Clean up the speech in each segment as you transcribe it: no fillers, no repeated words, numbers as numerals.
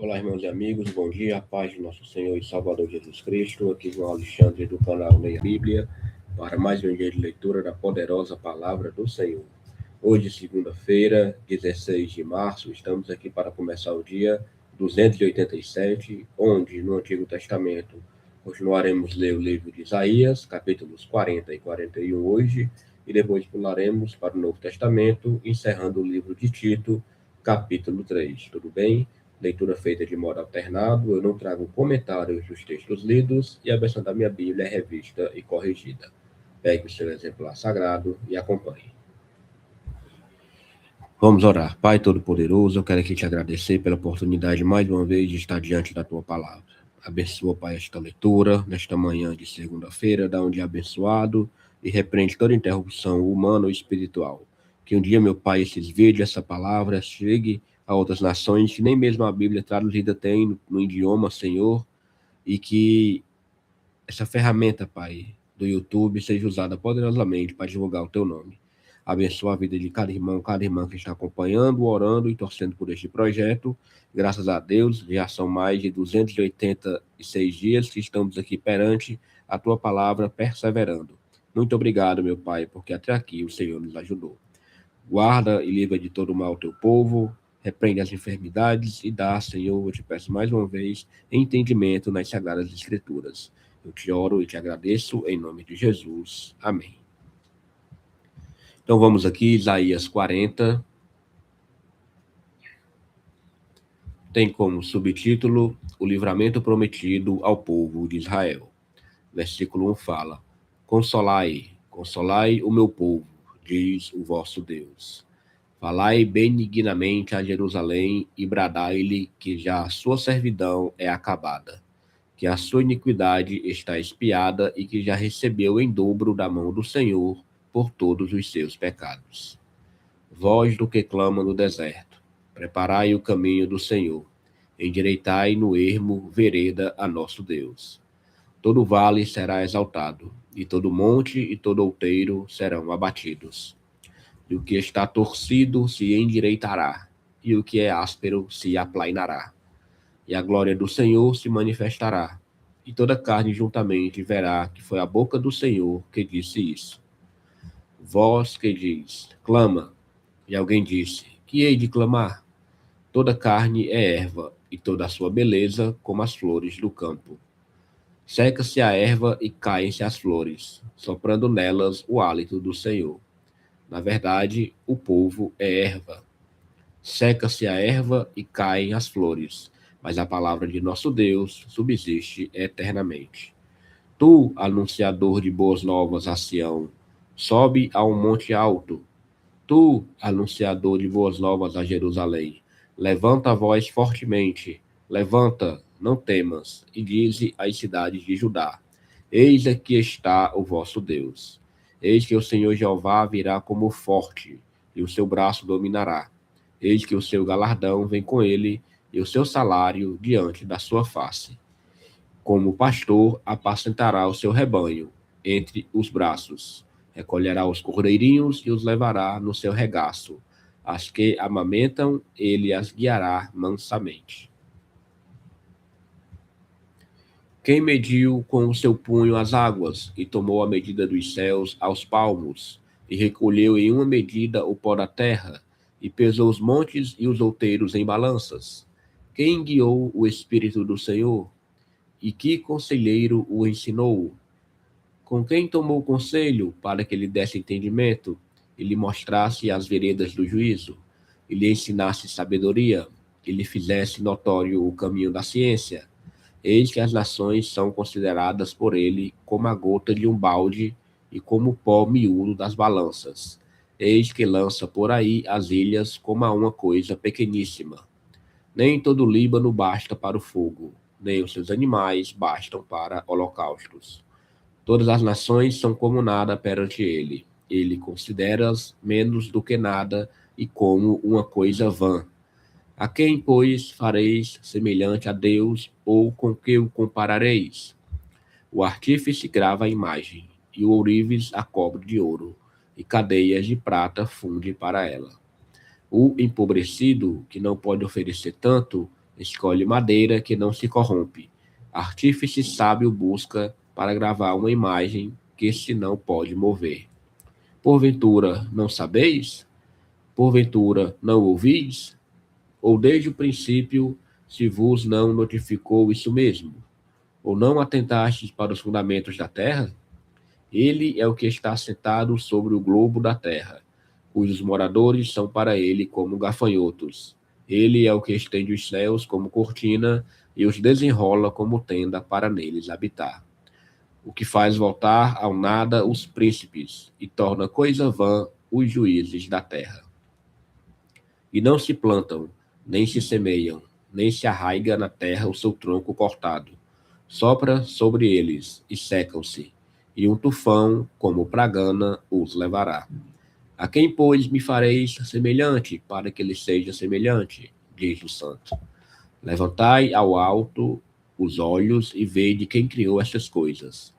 Olá, irmãos e amigos, bom dia, a paz de nosso Senhor e Salvador Jesus Cristo. Aqui João Alexandre do canal Leia a Bíblia, para mais um dia de leitura da poderosa palavra do Senhor. Hoje, segunda-feira, 16 de março, estamos aqui para começar o dia 287, onde no Antigo Testamento continuaremos a ler o livro de Isaías, capítulos 40 e 41 hoje, e depois pularemos para o Novo Testamento, encerrando o livro de Tito, capítulo 3. Tudo bem? Leitura feita de modo alternado, eu não trago comentários dos textos lidos e a versão da minha Bíblia é revista e corrigida. Pegue o seu exemplar sagrado e acompanhe. Vamos orar. Pai Todo-Poderoso, eu quero aqui te agradecer pela oportunidade mais uma vez de estar diante da tua palavra. Abençoa, Pai, esta leitura, nesta manhã de segunda-feira, dá um dia abençoado e repreende toda interrupção humana ou espiritual. Que um dia, meu Pai, esses vídeos, essa palavra chegue a outras nações que nem mesmo a Bíblia traduzida tem no idioma, Senhor, e que essa ferramenta, Pai, do YouTube seja usada poderosamente para divulgar o teu nome. Abençoa a vida de cada irmã que está acompanhando, orando e torcendo por este projeto. Graças a Deus, já são mais de 286 dias que estamos aqui perante a tua palavra, perseverando. Muito obrigado, meu Pai, porque até aqui o Senhor nos ajudou. Guarda e livra de todo mal o teu povo, repreende as enfermidades e dá, Senhor, eu te peço mais uma vez, entendimento nas Sagradas Escrituras. Eu te oro e te agradeço em nome de Jesus. Amém. Então vamos aqui, Isaías 40. Tem como subtítulo O Livramento Prometido ao Povo de Israel. Versículo 1 fala: Consolai, consolai o meu povo, diz o vosso Deus. Falai benignamente a Jerusalém e bradai-lhe que já a sua servidão é acabada, que a sua iniquidade está expiada e que já recebeu em dobro da mão do Senhor por todos os seus pecados. Voz do que clama no deserto, preparai o caminho do Senhor, endireitai no ermo vereda a nosso Deus. Todo vale será exaltado, e todo monte e todo outeiro serão abatidos. E o que está torcido se endireitará, e o que é áspero se aplainará. E a glória do Senhor se manifestará, e toda carne juntamente verá que foi a boca do Senhor que disse isso. Voz que diz, clama, e alguém disse, que hei de clamar? Toda carne é erva, e toda a sua beleza como as flores do campo. Seca-se a erva e caem-se as flores, soprando nelas o hálito do Senhor. Na verdade, o povo é erva. Seca-se a erva e caem as flores, mas a palavra de nosso Deus subsiste eternamente. Tu, anunciador de boas novas a Sião, sobe a um monte alto. Tu, anunciador de boas novas a Jerusalém, levanta a voz fortemente, levanta, não temas, e dize às cidades de Judá: Eis aqui está o vosso Deus. Eis que o Senhor Jeová virá como forte, e o seu braço dominará. Eis que o seu galardão vem com ele, e o seu salário diante da sua face. Como pastor, apacentará o seu rebanho entre os braços. Recolherá os cordeirinhos e os levará no seu regaço. As que amamentam, ele as guiará mansamente. Quem mediu com o seu punho as águas, e tomou a medida dos céus aos palmos, e recolheu em uma medida o pó da terra, e pesou os montes e os outeiros em balanças? Quem guiou o Espírito do Senhor? E que conselheiro o ensinou? Com quem tomou conselho para que lhe desse entendimento, e lhe mostrasse as veredas do juízo, e lhe ensinasse sabedoria, e lhe fizesse notório o caminho da ciência? Eis que as nações são consideradas por ele como a gota de um balde e como o pó miúdo das balanças. Eis que lança por aí as ilhas como a uma coisa pequeníssima. Nem todo o Líbano basta para o fogo, nem os seus animais bastam para holocaustos. Todas as nações são como nada perante ele. Ele considera-as menos do que nada e como uma coisa vã. A quem, pois, fareis semelhante a Deus, ou com que o comparareis? O artífice grava a imagem, e o ourives a cobre de ouro, e cadeias de prata funde para ela. O empobrecido, que não pode oferecer tanto, Escolhe madeira que não se corrompe. Artífice sábio busca para gravar uma imagem que se não pode mover. Porventura não sabeis? Porventura não ouvis? Ou desde o princípio se vos não notificou isso mesmo? Ou não atentastes para os fundamentos da terra? Ele é o que está sentado sobre o globo da terra, cujos moradores são para ele como gafanhotos. Ele é o que estende os céus como cortina e os desenrola como tenda para neles habitar. O que faz voltar ao nada os príncipes e torna coisa vã os juízes da terra. E não se plantam, nem se semeiam, nem se arraiga na terra o seu tronco cortado. Sopra sobre eles e secam-se, e um tufão, como pragana, os levará. A quem, pois, me fareis semelhante, para que ele seja semelhante? Diz o santo. Levantai ao alto os olhos e vede quem criou estas coisas.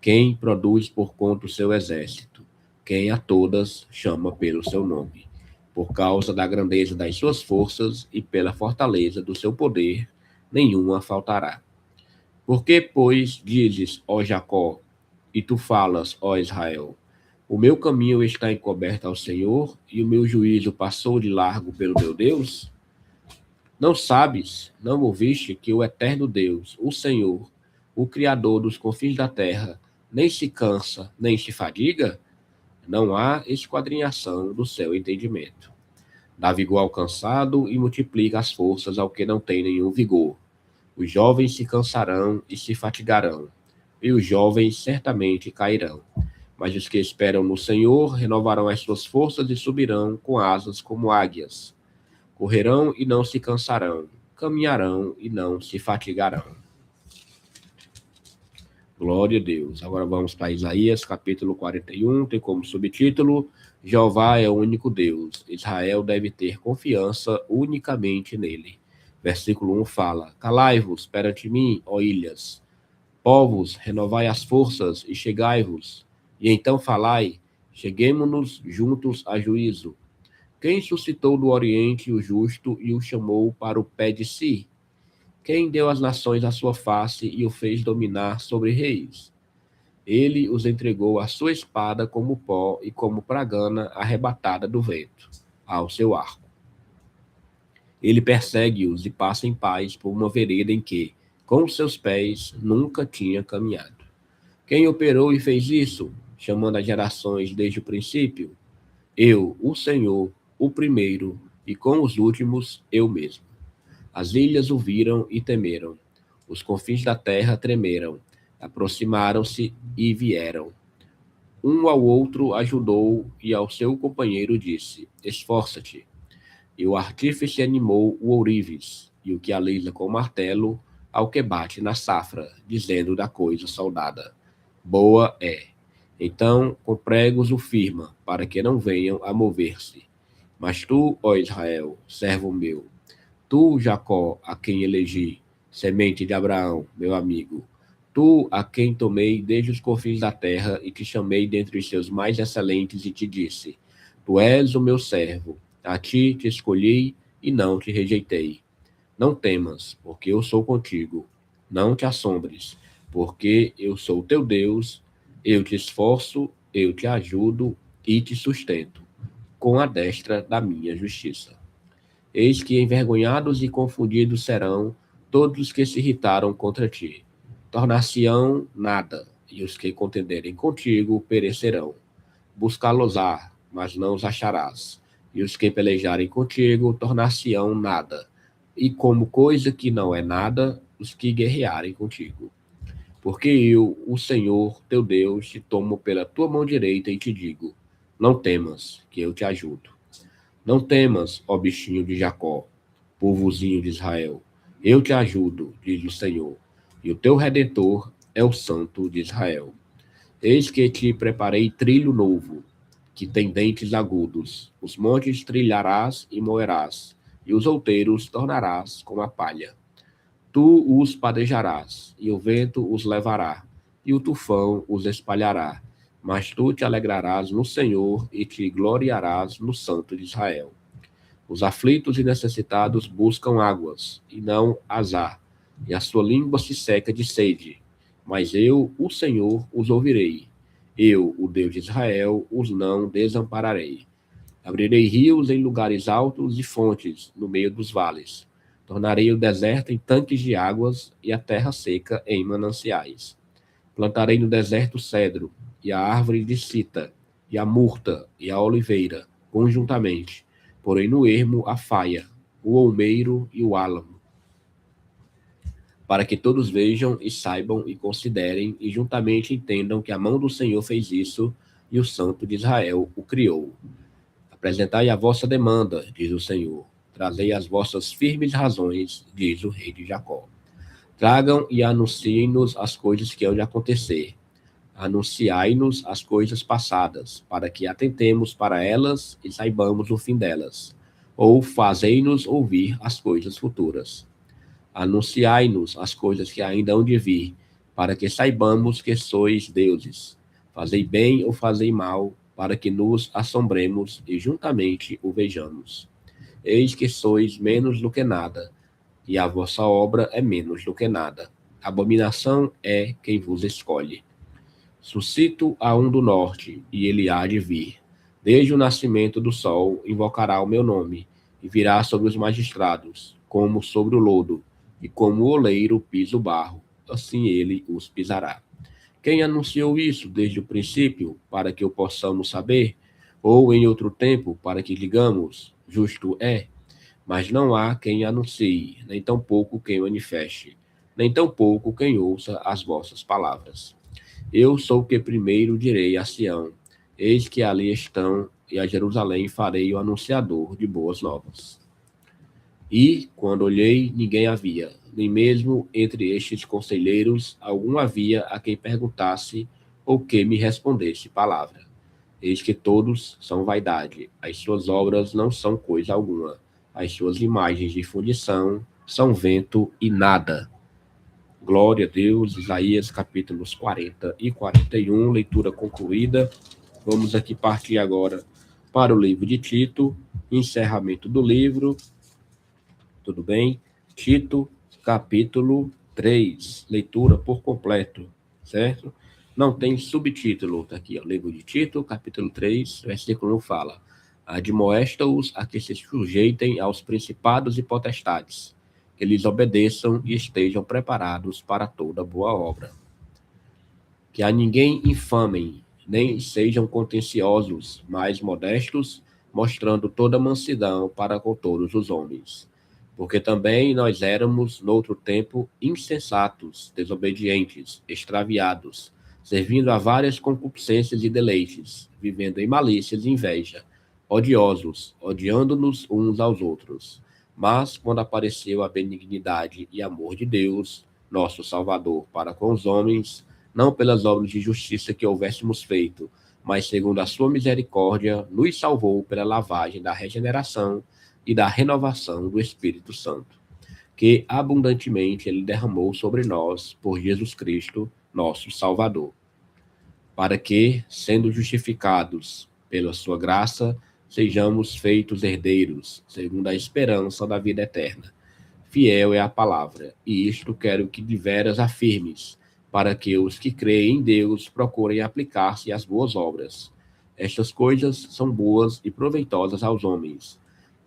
Quem produz por conta o seu exército, quem a todas chama pelo seu nome. Por causa da grandeza das suas forças e pela fortaleza do seu poder, nenhuma faltará. Por que, pois, dizes, ó Jacó, e tu falas, ó Israel, o meu caminho está encoberto ao Senhor, e o meu juízo passou de largo pelo meu Deus? Não sabes, não ouviste que o eterno Deus, o Senhor, o Criador dos confins da terra, nem se cansa, nem se fadiga? Não há esquadrinhação do seu entendimento. Dá vigor ao cansado e multiplica as forças ao que não tem nenhum vigor. Os jovens se cansarão e se fatigarão, e os jovens certamente cairão. Mas os que esperam no Senhor renovarão as suas forças e subirão com asas como águias. Correrão e não se cansarão, caminharão e não se fatigarão. Glória a Deus. Agora vamos para Isaías, capítulo 41, tem como subtítulo: Jeová é o único Deus, Israel deve ter confiança unicamente nele. Versículo 1 fala: Calai-vos perante mim, ó ilhas, povos, renovai as forças e chegai-vos, e então falai, cheguemo-nos juntos a juízo. Quem suscitou do Oriente o justo e o chamou para o pé de si? Quem deu às nações a sua face e o fez dominar sobre reis? Ele os entregou à sua espada como pó e como pragana arrebatada do vento, ao seu arco. Ele persegue-os e passa em paz por uma vereda em que, com os seus pés, nunca tinha caminhado. Quem operou e fez isso, chamando as gerações desde o princípio? Eu, o Senhor, o primeiro, e com os últimos, eu mesmo. As ilhas o viram e temeram. Os confins da terra tremeram. Aproximaram-se e vieram. Um ao outro ajudou e ao seu companheiro disse, esforça-te. E o artífice animou o ourives, e o que alisa com o martelo, ao que bate na safra, dizendo da coisa soldada. Boa é. Então, com pregos o firma, para que não venham a mover-se. Mas tu, ó Israel, servo meu, tu, Jacó, a quem elegi, semente de Abraão, meu amigo, tu, a quem tomei desde os confins da terra e te chamei dentre os seus mais excelentes e te disse, tu és o meu servo, a ti te escolhi e não te rejeitei. Não temas, porque eu sou contigo. Não te assombres, porque eu sou teu Deus, eu te esforço, eu te ajudo e te sustento, com a destra da minha justiça. Eis que envergonhados e confundidos serão todos os que se irritaram contra ti. Tornar-se-ão nada, e os que contenderem contigo perecerão. Buscá-los-á, mas não os acharás. E os que pelejarem contigo tornar-se-ão nada. E como coisa que não é nada, os que guerrearem contigo. Porque eu, o Senhor, teu Deus, te tomo pela tua mão direita e te digo, não temas, que eu te ajudo. Não temas, ó bichinho de Jacó, povozinho de Israel. Eu te ajudo, diz o Senhor, e o teu Redentor é o Santo de Israel. Eis que te preparei trilho novo, que tem dentes agudos. Os montes trilharás e moerás, e os outeiros tornarás como a palha. Tu os padejarás, e o vento os levará, e o tufão os espalhará. Mas tu te alegrarás no Senhor e te gloriarás no Santo de Israel. Os aflitos e necessitados buscam águas, e não azar, e a sua língua se seca de sede. Mas eu, o Senhor, os ouvirei. Eu, o Deus de Israel, os não desampararei. Abrirei rios em lugares altos e fontes no meio dos vales. Tornarei o deserto em tanques de águas e a terra seca em mananciais. Plantarei no deserto o cedro e a árvore de cita, e a murta e a oliveira, conjuntamente. Porém no ermo a faia, o olmeiro e o álamo, para que todos vejam e saibam e considerem e juntamente entendam que a mão do Senhor fez isso e o Santo de Israel o criou. Apresentai a vossa demanda, diz o Senhor. Trazei as vossas firmes razões, diz o rei de Jacó. Tragam e anunciem-nos as coisas que hão de acontecer. Anunciai-nos as coisas passadas, para que atentemos para elas e saibamos o fim delas. Ou fazei-nos ouvir as coisas futuras. Anunciai-nos as coisas que ainda hão de vir, para que saibamos que sois deuses. Fazei bem ou fazei mal, para que nos assombremos e juntamente o vejamos. Eis que sois menos do que nada, e a vossa obra é menos do que nada. Abominação é quem vos escolhe. Suscito a um do norte, e ele há de vir. Desde o nascimento do sol invocará o meu nome, e virá sobre os magistrados, como sobre o lodo, e como o oleiro pisa o barro, assim ele os pisará. Quem anunciou isso desde o princípio, para que o possamos saber? Ou em outro tempo, para que digamos, justo é? Mas não há quem anuncie, nem tampouco quem manifeste, nem tampouco quem ouça as vossas palavras. Eu sou o que primeiro direi a Sião, eis que ali estão, e a Jerusalém farei o anunciador de boas novas. E, quando olhei, ninguém havia, nem mesmo entre estes conselheiros algum havia a quem perguntasse ou que me respondesse palavra. Eis que todos são vaidade, as suas obras não são coisa alguma, as suas imagens de fundição são vento e nada. Glória a Deus, Isaías capítulos 40 e 41, leitura concluída. Vamos aqui partir agora para o livro de Tito, encerramento do livro. Tudo bem? Tito, capítulo 3, leitura por completo, certo? Não tem subtítulo, tá aqui, ó, livro de Tito, capítulo 3, versículo 1 fala: admoesta-os a que se sujeitem aos principados e potestades, que lhes obedeçam e estejam preparados para toda boa obra. Que a ninguém infamem, nem sejam contenciosos, mas modestos, mostrando toda mansidão para com todos os homens. Porque também nós éramos, noutro tempo, insensatos, desobedientes, extraviados, servindo a várias concupiscências e deleites, vivendo em malícias e inveja, odiosos, odiando-nos uns aos outros. Mas, quando apareceu a benignidade e amor de Deus, nosso Salvador, para com os homens, não pelas obras de justiça que houvéssemos feito, mas segundo a sua misericórdia, nos salvou pela lavagem da regeneração e da renovação do Espírito Santo, que abundantemente ele derramou sobre nós por Jesus Cristo, nosso Salvador, para que, sendo justificados pela sua graça, sejamos feitos herdeiros, segundo a esperança da vida eterna. Fiel é a palavra, e isto quero que de veras afirmes, para que os que creem em Deus procurem aplicar-se às boas obras. Estas coisas são boas e proveitosas aos homens.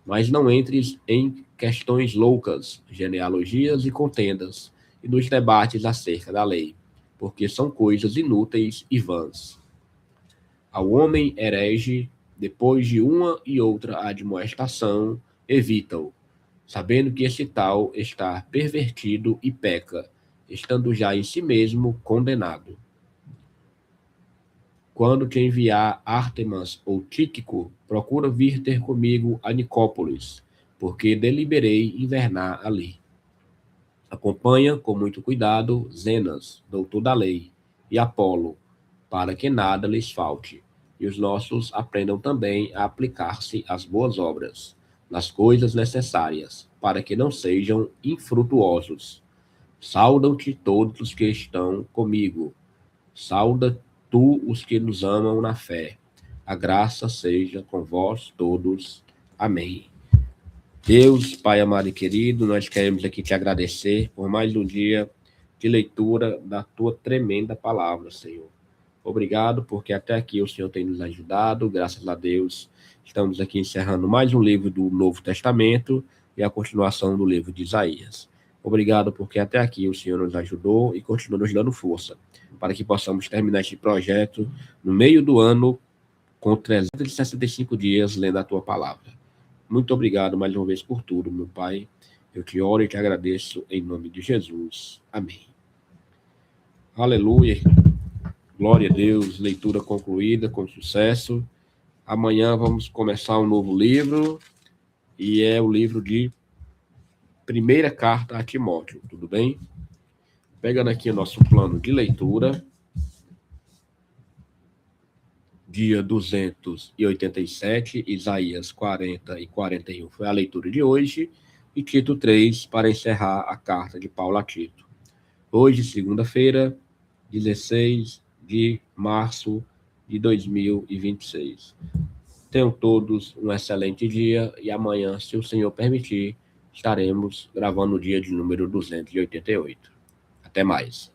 Mas não entres em questões loucas, genealogias e contendas, e nos debates acerca da lei, porque são coisas inúteis e vãs. Ao homem herege, depois de uma e outra admoestação, evita-o, sabendo que esse tal está pervertido e peca, estando já em si mesmo condenado. Quando te enviar Ártemas ou Tíquico, procura vir ter comigo a Nicópolis, porque deliberei invernar ali. Acompanha com muito cuidado Zenas, doutor da lei, e Apolo, para que nada lhes falte, e os nossos aprendam também a aplicar-se às boas obras, nas coisas necessárias, para que não sejam infrutuosos. Saudam-te todos os que estão comigo. Sauda tu os que nos amam na fé. A graça seja com vós todos. Amém. Deus, Pai amado e querido, nós queremos aqui te agradecer por mais um dia de leitura da tua tremenda palavra, Senhor. Obrigado, porque até aqui o Senhor tem nos ajudado, graças a Deus. Estamos aqui encerrando mais um livro do Novo Testamento e a continuação do livro de Isaías. Obrigado, porque até aqui o Senhor nos ajudou e continua nos dando força, para que possamos terminar este projeto no meio do ano, com 365 dias, lendo a tua palavra. Muito obrigado mais uma vez por tudo, meu Pai. Eu te oro e te agradeço em nome de Jesus. Amém. Aleluia. Glória a Deus. Leitura concluída com sucesso. Amanhã vamos começar um novo livro e é o livro de Primeira Carta a Timóteo. Tudo bem? Pegando aqui o nosso plano de leitura. Dia 287, Isaías 40 e 41 foi a leitura de hoje, e Tito 3 para encerrar a carta de Paulo a Tito. Hoje, segunda-feira, 16 de março de 2026. Tenham todos um excelente dia e amanhã, se o Senhor permitir, estaremos gravando o dia de número 288. Até mais.